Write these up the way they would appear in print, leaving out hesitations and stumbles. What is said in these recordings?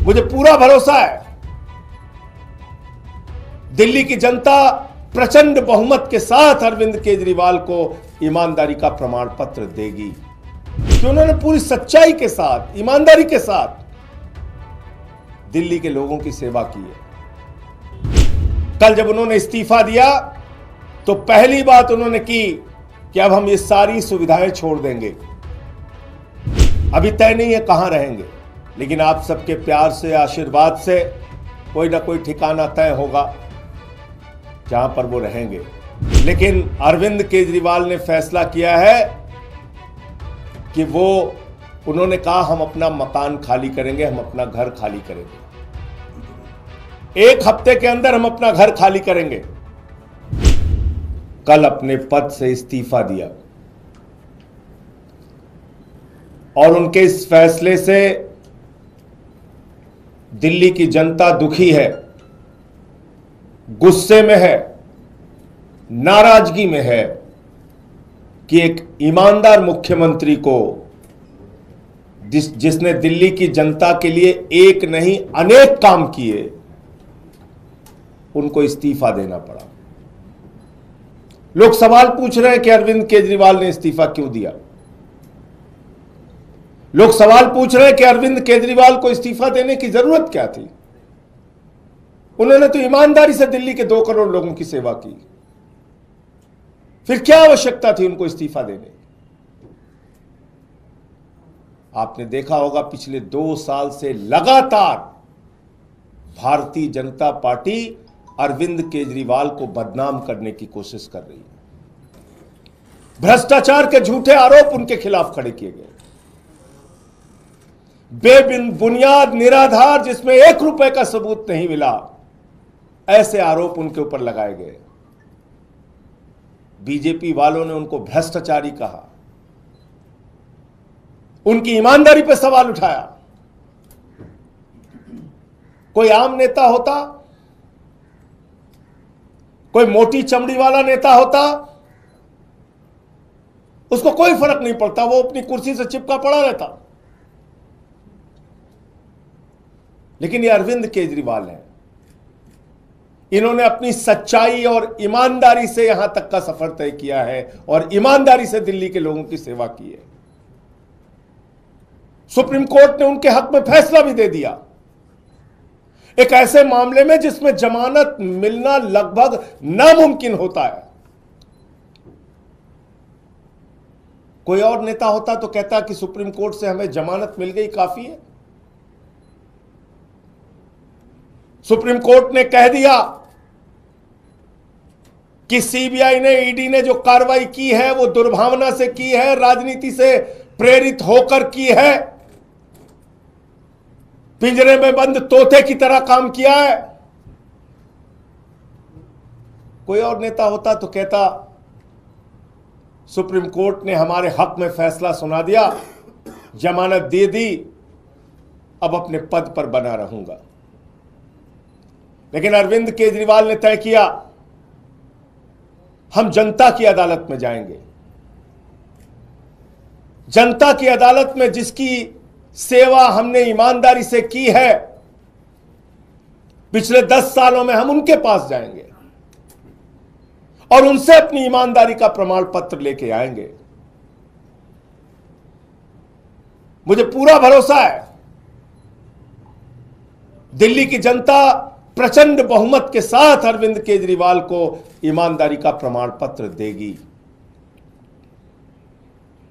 मुझे पूरा भरोसा है दिल्ली की जनता प्रचंड बहुमत के साथ अरविंद केजरीवाल को ईमानदारी का प्रमाण पत्र देगी, कि उन्होंने पूरी सच्चाई के साथ, ईमानदारी के साथ दिल्ली के लोगों की सेवा की है। कल जब उन्होंने इस्तीफा दिया तो पहली बात उन्होंने की कि अब हम ये सारी सुविधाएं छोड़ देंगे। अभी तय नहीं है कहां रहेंगे, लेकिन आप सबके प्यार से, आशीर्वाद से कोई ना कोई ठिकाना तय होगा जहां पर वो रहेंगे। लेकिन अरविंद केजरीवाल ने फैसला किया है कि उन्होंने कहा हम अपना मकान खाली करेंगे, हम अपना घर खाली करेंगे। 1 हफ्ते के अंदर हम अपना घर खाली करेंगे। कल अपने पद से इस्तीफा दिया और उनके इस फैसले से दिल्ली की जनता दुखी है, गुस्से में है, नाराजगी में है कि एक ईमानदार मुख्यमंत्री को जिसने दिल्ली की जनता के लिए एक नहीं अनेक काम किए, उनको इस्तीफा देना पड़ा। लोग सवाल पूछ रहे हैं कि अरविंद केजरीवाल ने इस्तीफा क्यों दिया। लोग सवाल पूछ रहे हैं कि अरविंद केजरीवाल को इस्तीफा देने की जरूरत क्या थी। उन्होंने तो ईमानदारी से दिल्ली के 2 करोड़ लोगों की सेवा की, फिर क्या आवश्यकता थी उनको इस्तीफा देने की। आपने देखा होगा पिछले 2 साल से लगातार भारतीय जनता पार्टी अरविंद केजरीवाल को बदनाम करने की कोशिश कर रही है। भ्रष्टाचार के झूठे आरोप उनके खिलाफ खड़े किए गए, बेबुनियाद, निराधार, जिसमें 1 रुपए का सबूत नहीं मिला, ऐसे आरोप उनके ऊपर लगाए गए। बीजेपी वालों ने उनको भ्रष्टाचारी कहा, उनकी ईमानदारी पर सवाल उठाया। कोई आम नेता होता, कोई मोटी चमड़ी वाला नेता होता, उसको कोई फर्क नहीं पड़ता, वो अपनी कुर्सी से चिपका पड़ा रहता। लेकिन ये अरविंद केजरीवाल है, इन्होंने अपनी सच्चाई और ईमानदारी से यहां तक का सफर तय किया है और ईमानदारी से दिल्ली के लोगों की सेवा की है। सुप्रीम कोर्ट ने उनके हक में फैसला भी दे दिया, एक ऐसे मामले में जिसमें जमानत मिलना लगभग नामुमकिन होता है। कोई और नेता होता तो कहता कि सुप्रीम कोर्ट से हमें जमानत मिल गई, काफी है। सुप्रीम कोर्ट ने कह दिया कि सीबीआई ने, ईडी ने जो कार्रवाई की है वो दुर्भावना से की है, राजनीति से प्रेरित होकर की है, पिंजरे में बंद तोते की तरह काम किया है। कोई और नेता होता तो कहता सुप्रीम कोर्ट ने हमारे हक में फैसला सुना दिया, जमानत दे दी, अब अपने पद पर बना रहूंगा। लेकिन अरविंद केजरीवाल ने तय किया हम जनता की अदालत में जाएंगे। जनता की अदालत में जिसकी सेवा हमने ईमानदारी से की है पिछले 10 सालों में, हम उनके पास जाएंगे और उनसे अपनी ईमानदारी का प्रमाण पत्र लेके आएंगे। मुझे पूरा भरोसा है दिल्ली की जनता प्रचंड बहुमत के साथ अरविंद केजरीवाल को ईमानदारी का प्रमाण पत्र देगी,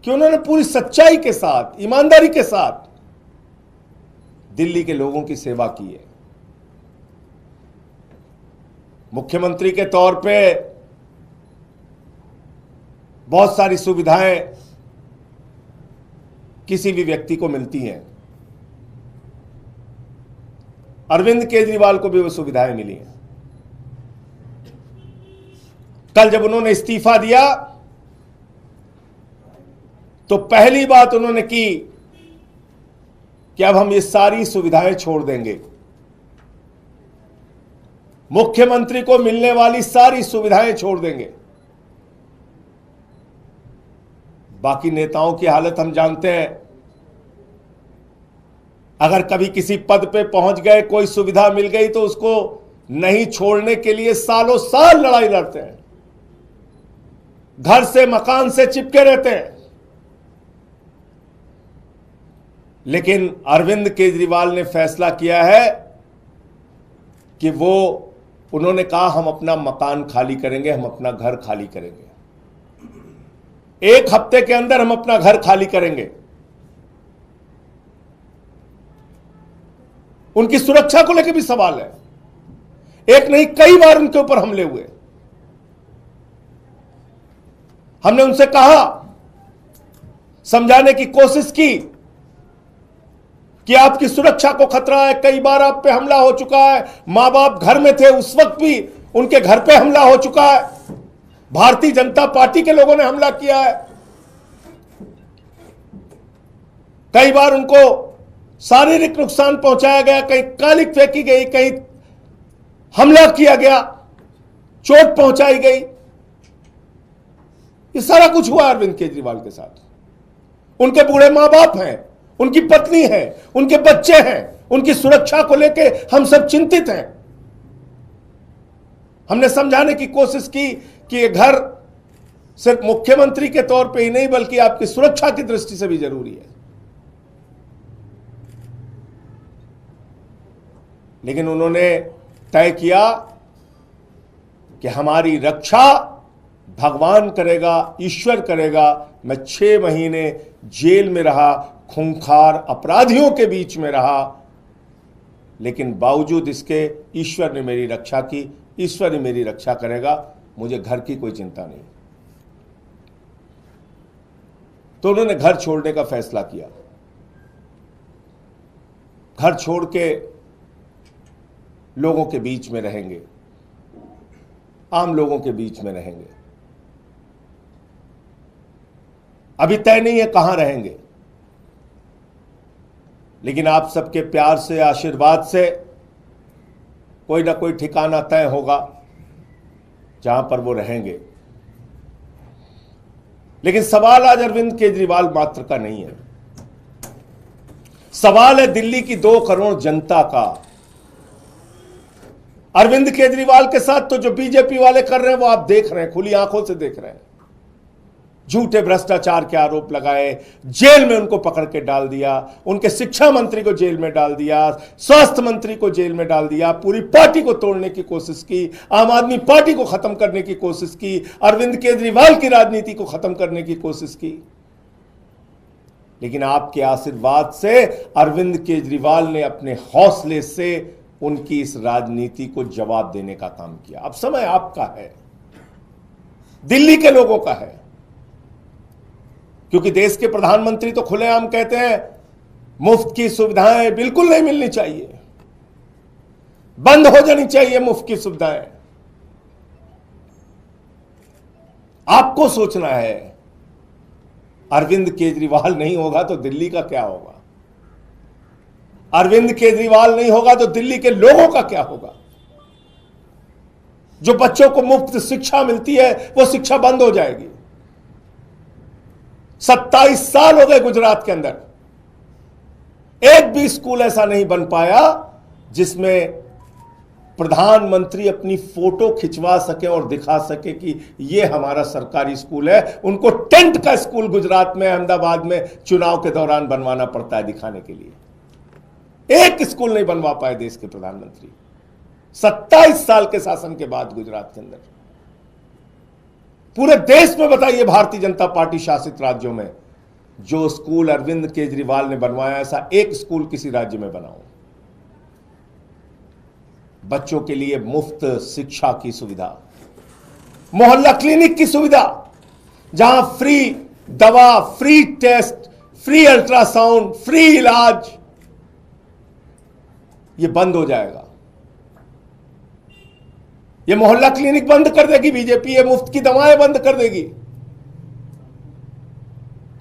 कि उन्होंने पूरी सच्चाई के साथ, ईमानदारी के साथ दिल्ली के लोगों की सेवा की है। मुख्यमंत्री के तौर पे बहुत सारी सुविधाएं किसी भी व्यक्ति को मिलती हैं, अरविंद केजरीवाल को भी वो सुविधाएं मिली हैं। कल जब उन्होंने इस्तीफा दिया तो पहली बात उन्होंने की कि अब हम ये सारी सुविधाएं छोड़ देंगे। मुख्यमंत्री को मिलने वाली सारी सुविधाएं छोड़ देंगे। बाकी नेताओं की हालत हम जानते हैं। अगर कभी किसी पद पे पहुंच गए, कोई सुविधा मिल गई तो उसको नहीं छोड़ने के लिए सालों साल लड़ाई लड़ते हैं, घर से मकान से चिपके रहते हैं। लेकिन अरविंद केजरीवाल ने फैसला किया है कि उन्होंने कहा हम अपना मकान खाली करेंगे, हम अपना घर खाली करेंगे, 1 हफ्ते के अंदर हम अपना घर खाली करेंगे। उनकी सुरक्षा को लेकर भी सवाल है, एक नहीं कई बार उनके ऊपर हमले हुए। हमने उनसे कहा, समझाने की कोशिश की कि आपकी सुरक्षा को खतरा है, कई बार आप पे हमला हो चुका है, मां बाप घर में थे उस वक्त भी उनके घर पे हमला हो चुका है, भारतीय जनता पार्टी के लोगों ने हमला किया है, कई बार उनको शारीरिक नुकसान पहुंचाया गया, कहीं कालिक फेंकी गई, कहीं हमला किया गया, चोट पहुंचाई गई। ये सारा कुछ हुआ अरविंद केजरीवाल के साथ। उनके बूढ़े मां बाप हैं, उनकी पत्नी है, उनके बच्चे हैं, उनकी सुरक्षा को लेके हम सब चिंतित हैं। हमने समझाने की कोशिश की कि ये घर सिर्फ मुख्यमंत्री के तौर पे ही नहीं बल्कि आपकी सुरक्षा की दृष्टि से भी जरूरी है। लेकिन उन्होंने तय किया कि हमारी रक्षा भगवान करेगा, ईश्वर करेगा। मैं 6 महीने जेल में रहा, खूंखार अपराधियों के बीच में रहा, लेकिन बावजूद इसके ईश्वर ने मेरी रक्षा की, ईश्वर ही मेरी रक्षा करेगा, मुझे घर की कोई चिंता नहीं। तो उन्होंने घर छोड़ने का फैसला किया। घर छोड़ के लोगों के बीच में रहेंगे, आम लोगों के बीच में रहेंगे। अभी तय नहीं है कहां रहेंगे, लेकिन आप सबके प्यार से, आशीर्वाद से कोई ना कोई ठिकाना तय होगा जहां पर वो रहेंगे। लेकिन सवाल आज अरविंद केजरीवाल मात्र का नहीं है, सवाल है दिल्ली की 2 करोड़ जनता का। अरविंद केजरीवाल के साथ तो जो बीजेपी वाले कर रहे हैं वो आप देख रहे हैं, खुली आंखों से देख रहे हैं। झूठे भ्रष्टाचार के आरोप लगाए, जेल में उनको पकड़ के डाल दिया, उनके शिक्षा मंत्री को जेल में डाल दिया, स्वास्थ्य मंत्री को जेल में डाल दिया, पूरी पार्टी को तोड़ने की कोशिश की, आम आदमी पार्टी को खत्म करने की कोशिश की, अरविंद केजरीवाल की राजनीति को खत्म करने की कोशिश की। लेकिन आपके आशीर्वाद से अरविंद केजरीवाल ने अपने हौसले से उनकी इस राजनीति को जवाब देने का काम किया। अब समय आपका है, दिल्ली के लोगों का है, क्योंकि देश के प्रधानमंत्री तो खुलेआम कहते हैं मुफ्त की सुविधाएं बिल्कुल नहीं मिलनी चाहिए, बंद हो जानी चाहिए मुफ्त की सुविधाएं। आपको सोचना है, अरविंद केजरीवाल नहीं होगा तो दिल्ली का क्या होगा, अरविंद केजरीवाल नहीं होगा तो दिल्ली के लोगों का क्या होगा। जो बच्चों को मुफ्त शिक्षा मिलती है वो शिक्षा बंद हो जाएगी। 27 साल हो गए गुजरात के अंदर, एक भी स्कूल ऐसा नहीं बन पाया जिसमें प्रधानमंत्री अपनी फोटो खिंचवा सके और दिखा सके कि यह हमारा सरकारी स्कूल है। उनको टेंट का स्कूल गुजरात में, अहमदाबाद में चुनाव के दौरान बनवाना पड़ता है दिखाने के लिए। एक स्कूल नहीं बनवा पाए देश के प्रधानमंत्री 27 साल के शासन के बाद गुजरात के अंदर। पूरे देश में बताइए, भारतीय जनता पार्टी शासित राज्यों में जो स्कूल अरविंद केजरीवाल ने बनवाया, ऐसा एक स्कूल किसी राज्य में बनाओ। बच्चों के लिए मुफ्त शिक्षा की सुविधा, मोहल्ला क्लिनिक की सुविधा, जहां फ्री दवा, free test, free ultrasound, free इलाज, ये बंद हो जाएगा। ये मोहल्ला क्लिनिक बंद कर देगी बीजेपी, ये मुफ्त की दवाएं बंद कर देगी,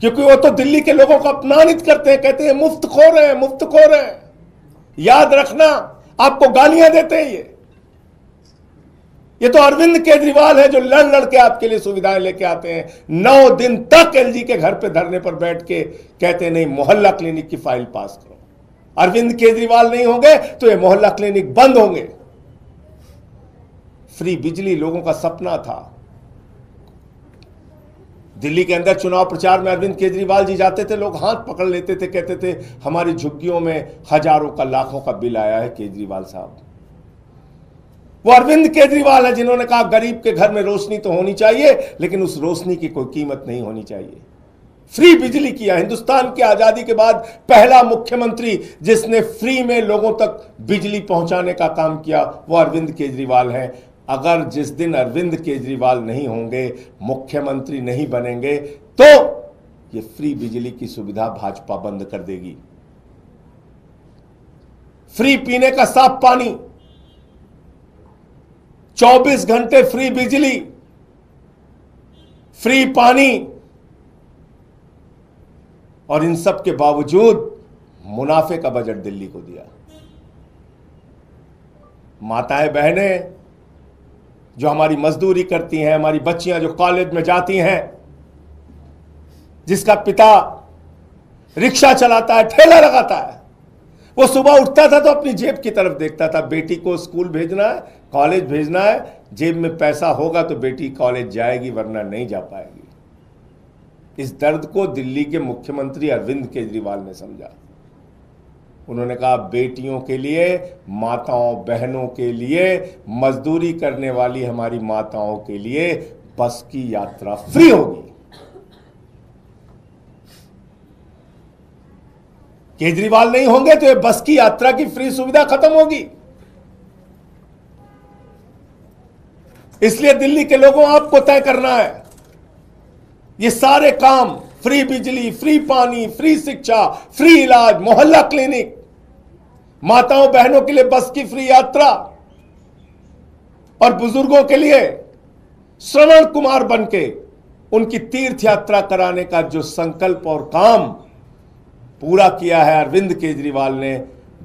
क्योंकि वो तो दिल्ली के लोगों को अपमानित करते हैं, कहते हैं मुफ्त खो रहे हैं, मुफ्त खो रहे हैं। याद रखना, आपको गालियां देते हैं ये तो अरविंद केजरीवाल है जो लड़ लड़ के आपके लिए सुविधाएं लेके आते हैं। 9 दिन तक एलजी के घर पे धरने पर बैठ के कहते हैं नहीं, मोहल्ला क्लिनिक की फाइल पास करो। अरविंद केजरीवाल नहीं होंगे तो ये मोहल्ला क्लिनिक बंद होंगे। फ्री बिजली लोगों का सपना था। दिल्ली के अंदर चुनाव प्रचार में अरविंद केजरीवाल जी जाते थे, लोग हाथ पकड़ लेते थे, कहते थे हमारी झुग्गियों में हजारों का लाखों का बिल आया है केजरीवाल साहब। वो अरविंद केजरीवाल है जिन्होंने कहा गरीब के घर में रोशनी तो होनी चाहिए, लेकिन उस रोशनी की कोई कीमत नहीं होनी चाहिए। फ्री बिजली किया। हिंदुस्तान की आजादी के बाद पहला मुख्यमंत्री जिसने फ्री में लोगों तक बिजली पहुंचाने का काम किया वो अरविंद केजरीवाल है। अगर जिस दिन अरविंद केजरीवाल नहीं होंगे, मुख्यमंत्री नहीं बनेंगे, तो ये फ्री बिजली की सुविधा भाजपा बंद कर देगी। फ्री पीने का साफ पानी, 24 घंटे फ्री बिजली, फ्री पानी, और इन सब के बावजूद मुनाफे का बजट दिल्ली को दिया। माताएं बहनें जो हमारी मजदूरी करती हैं, हमारी बच्चियां जो कॉलेज में जाती हैं, जिसका पिता रिक्शा चलाता है, ठेला लगाता है, वो सुबह उठता था तो अपनी जेब की तरफ देखता था। बेटी को स्कूल भेजना है, कॉलेज भेजना है, जेब में पैसा होगा तो बेटी कॉलेज जाएगी, वरना नहीं जा पाएगी। इस दर्द को दिल्ली के मुख्यमंत्री अरविंद केजरीवाल ने समझा। उन्होंने कहा बेटियों के लिए, माताओं बहनों के लिए, मजदूरी करने वाली हमारी माताओं के लिए बस की यात्रा फ्री होगी। केजरीवाल नहीं होंगे तो ये बस की यात्रा की फ्री सुविधा खत्म होगी। इसलिए दिल्ली के लोगों आपको तय करना है। ये सारे काम, फ्री बिजली, फ्री पानी, फ्री शिक्षा, फ्री इलाज, मोहल्ला क्लिनिक, माताओं बहनों के लिए बस की फ्री यात्रा, और बुजुर्गों के लिए श्रवण कुमार बनके उनकी तीर्थ यात्रा कराने का जो संकल्प और काम पूरा किया है अरविंद केजरीवाल ने,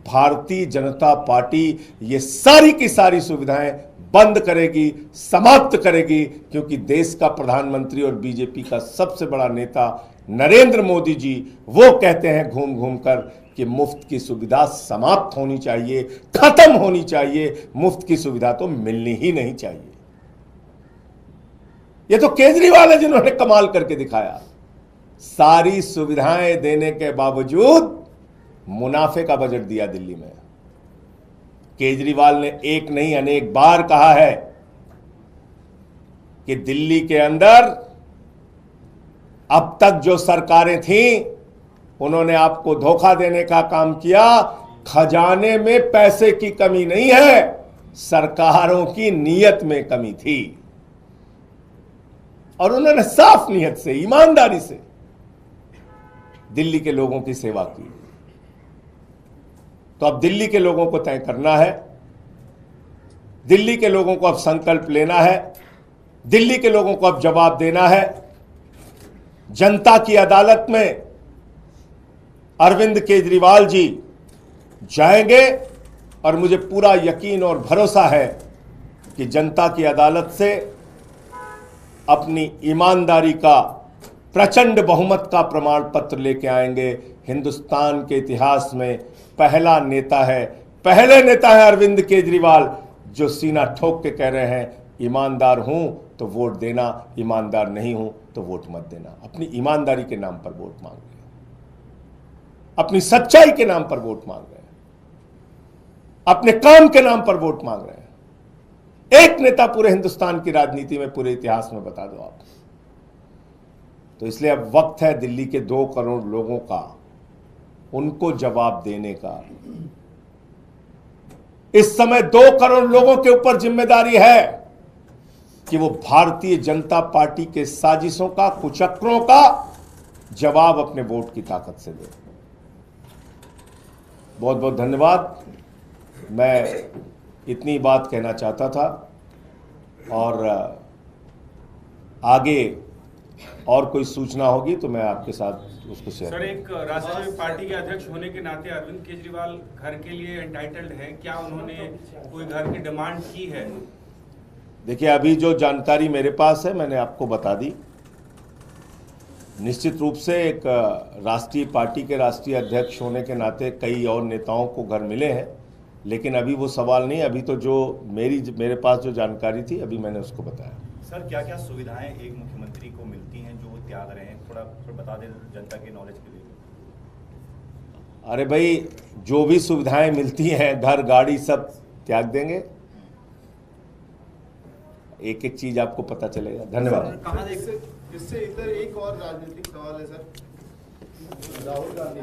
भारतीय जनता पार्टी ये सारी की सारी सुविधाएं बंद करेगी, समाप्त करेगी, क्योंकि देश का प्रधानमंत्री और बीजेपी का सबसे बड़ा नेता नरेंद्र मोदी जी वो कहते हैं घूम घूम कर कि मुफ्त की सुविधा समाप्त होनी चाहिए, खत्म होनी चाहिए, मुफ्त की सुविधा तो मिलनी ही नहीं चाहिए। ये तो केजरीवाल है जिन्होंने कमाल करके दिखाया। सारी सुविधाएं देने के बावजूद मुनाफे का बजट दिया दिल्ली में। केजरीवाल ने एक नहीं अनेक बार कहा है कि दिल्ली के अंदर अब तक जो सरकारें थीं उन्होंने आपको धोखा देने का काम किया। खजाने में पैसे की कमी नहीं है, सरकारों की नीयत में कमी थी। और उन्होंने साफ नीयत से, ईमानदारी से दिल्ली के लोगों की सेवा की। तो अब दिल्ली के लोगों को तय करना है, दिल्ली के लोगों को अब संकल्प लेना है, दिल्ली के लोगों को अब जवाब देना है। जनता की अदालत में अरविंद केजरीवाल जी जाएंगे और मुझे पूरा यकीन और भरोसा है कि जनता की अदालत से अपनी ईमानदारी का प्रचंड बहुमत का प्रमाण पत्र लेके आएंगे। हिंदुस्तान के इतिहास में पहला नेता है, पहले नेता है अरविंद केजरीवाल जो सीना ठोक के कह रहे हैं ईमानदार हूं तो वोट देना, ईमानदार नहीं हूं तो वोट मत देना। अपनी ईमानदारी के नाम पर वोट मांग रहे हैं, अपनी सच्चाई के नाम पर वोट मांग रहे हैं, अपने काम के नाम पर वोट मांग रहे हैं। एक नेता पूरे हिंदुस्तान की राजनीति में, पूरे इतिहास में बता दो आप। तो इसलिए अब वक्त है दिल्ली के 2 करोड़ लोगों का, उनको जवाब देने का। इस समय 2 करोड़ लोगों के ऊपर जिम्मेदारी है कि वो भारतीय जनता पार्टी के साजिशों का, कुचक्रों का जवाब अपने वोट की ताकत से दे। बहुत बहुत धन्यवाद। मैं इतनी बात कहना चाहता था और आगे और कोई सूचना होगी तो मैं आपके साथ उसको शेयर। सर, एक राष्ट्रीय पार्टी के अध्यक्ष होने के नाते अरविंद केजरीवाल घर के लिए एंटाइटल्ड हैं, क्या उन्होंने कोई घर की डिमांड की है? देखिए, अभी जो जानकारी मेरे पास है मैंने आपको बता दी। निश्चित रूप से एक राष्ट्रीय पार्टी के राष्ट्रीय अध्यक्ष होने के नाते कई और नेताओं को घर मिले हैं, लेकिन अभी वो सवाल नहीं। अभी तो जो मेरे पास जो जानकारी थी अभी मैंने उसको बताया। सर, क्या क्या सुविधाएं एक मुख्यमंत्री को मिलती हैं जो वो त्याग रहे हैं, थोड़ा बता दें जनता के नॉलेज के लिए। अरे भाई, जो भी सुविधाएं मिलती हैं, घर गाड़ी सब त्याग देंगे। एक एक चीज आपको पता चलेगा। धन्यवाद। इससे इधर एक और राजनीतिक सवाल है सर। राहुल गांधी